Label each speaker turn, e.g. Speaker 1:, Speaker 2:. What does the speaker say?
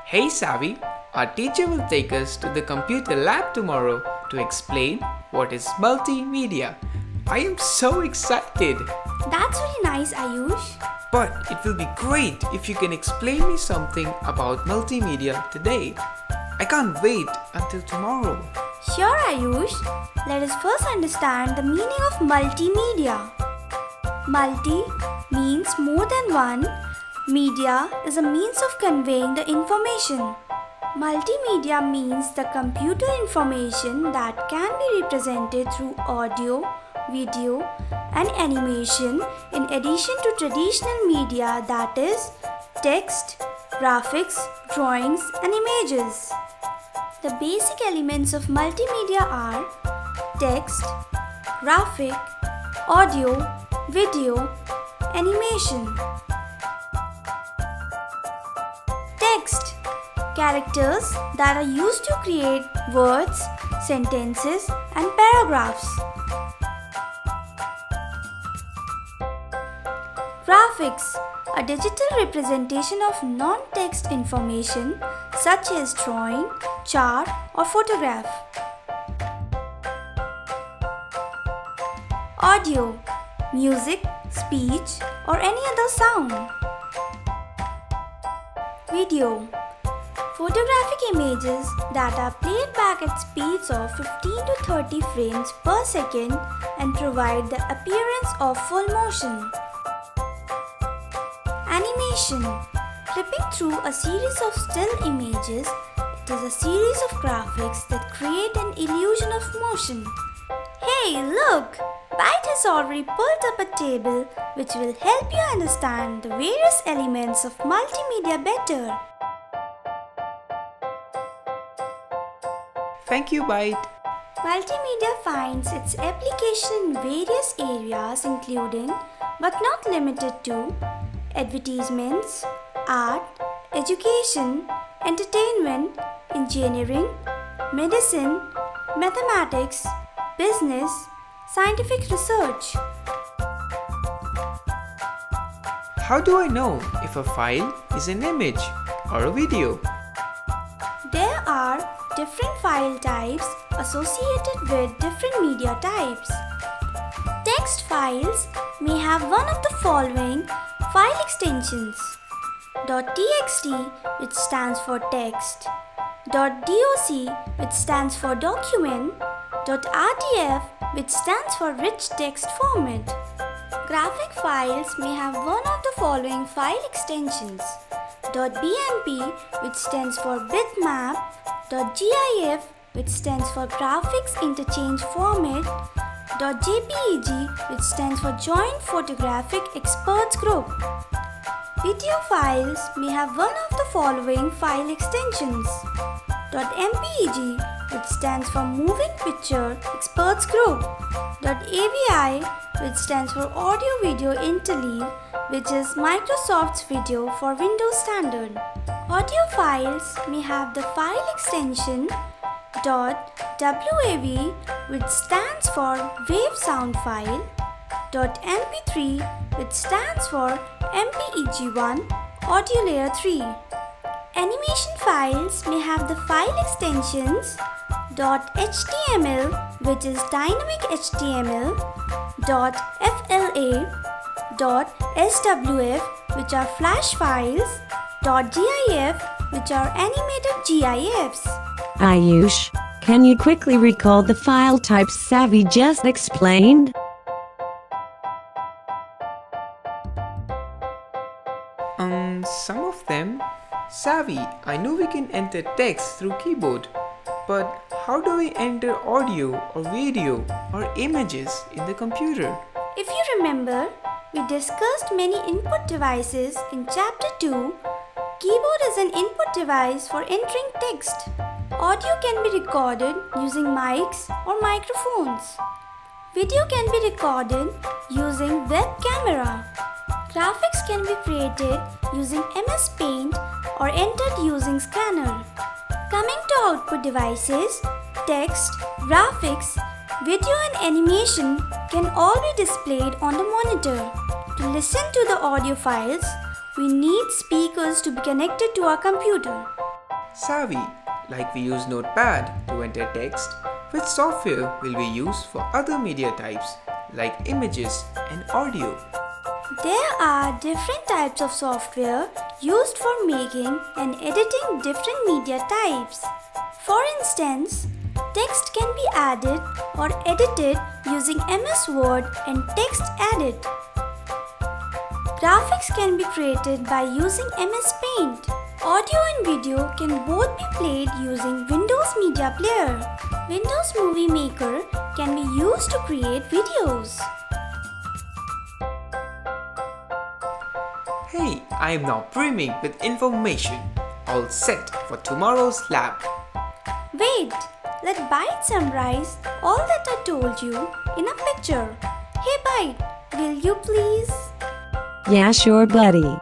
Speaker 1: Hey Savi, our teacher will take us to the computer lab tomorrow to explain what is multimedia. I am so excited!
Speaker 2: That's really nice, Ayush.
Speaker 1: But it will be great if you can explain me something about multimedia today. I can't wait until tomorrow.
Speaker 2: Sure, Ayush. Let us first understand the meaning of multimedia. Multi means more than one. Media is a means of conveying the information. Multimedia means the computer information that can be represented through audio, video, and animation in addition to traditional media, that is, text, graphics, drawings, and images. The basic elements of multimedia are text, graphic, audio, video, animation. Text: characters that are used to create words, sentences, and paragraphs. Graphics: a digital representation of non-text information such as drawing, chart, or photograph. Audio: music, speech, or any other sound. Video: photographic images that are played back at speeds of 15 to 30 frames per second and provide the appearance of full motion. Animation: flipping through a series of still images, it is a series of graphics that create an illusion of motion. Hey, look! Byte has already pulled up a table which will help you understand the various elements of multimedia better.
Speaker 1: Thank you, Byte.
Speaker 2: Multimedia finds its application in various areas including, but not limited to, advertisements, art, education, entertainment, engineering, medicine, mathematics, business, scientific research.
Speaker 1: How do I know if a file is an image or a video?
Speaker 2: There are different file types associated with different media types. Text files may have one of the following file extensions: .txt, which stands for text, .doc, which stands for document, .rdf, which stands for rich text format. Graphic files may have one of the following file extensions: .bmp, which stands for bitmap, .gif, which stands for graphics interchange format, .jpeg, which stands for Joint Photographic Experts Group. Video files may have one of the following file extensions: .mpeg, which stands for Moving Picture Experts Group, .avi, which stands for Audio Video Interleave, which is Microsoft's Video for Windows Standard. Audio files may have the file extension .wav, which stands for Wave Sound File, .mp3, which stands for MPEG-1 Audio Layer 3. Animation files may have the file extensions .html, which is Dynamic HTML, .fla, .swf, which are Flash files, .gif, which are animated GIFs.
Speaker 3: Ayush, can you quickly recall the file types Savi just explained?
Speaker 1: Some of them. Savi, I know we can enter text through keyboard, but how do we enter audio or video or images in the computer?
Speaker 2: If you remember, we discussed many input devices in Chapter 2. Keyboard is an input device for entering text. Audio can be recorded using mics or microphones. Video can be recorded using web camera. Graphics can be created using MS Paint or entered using scanner. Coming to output devices, text, graphics, video and animation can all be displayed on the monitor. To listen to the audio files, we need speakers to be connected to our computer.
Speaker 1: Savvy, like we use Notepad to enter text, which software will we use for other media types like images and audio.
Speaker 2: There are different types of software used for making and editing different media types. For instance, text can be added or edited using MS Word and Text Edit. Graphics can be created by using MS Paint. Audio and video can both be played using Windows Media Player. Windows Movie Maker can be used to create videos.
Speaker 1: Hey, I am now brimming with information, all set for tomorrow's lab.
Speaker 2: Wait, let Byte summarize all that I told you in a picture. Hey Byte, will you please?
Speaker 3: Yeah, sure, buddy.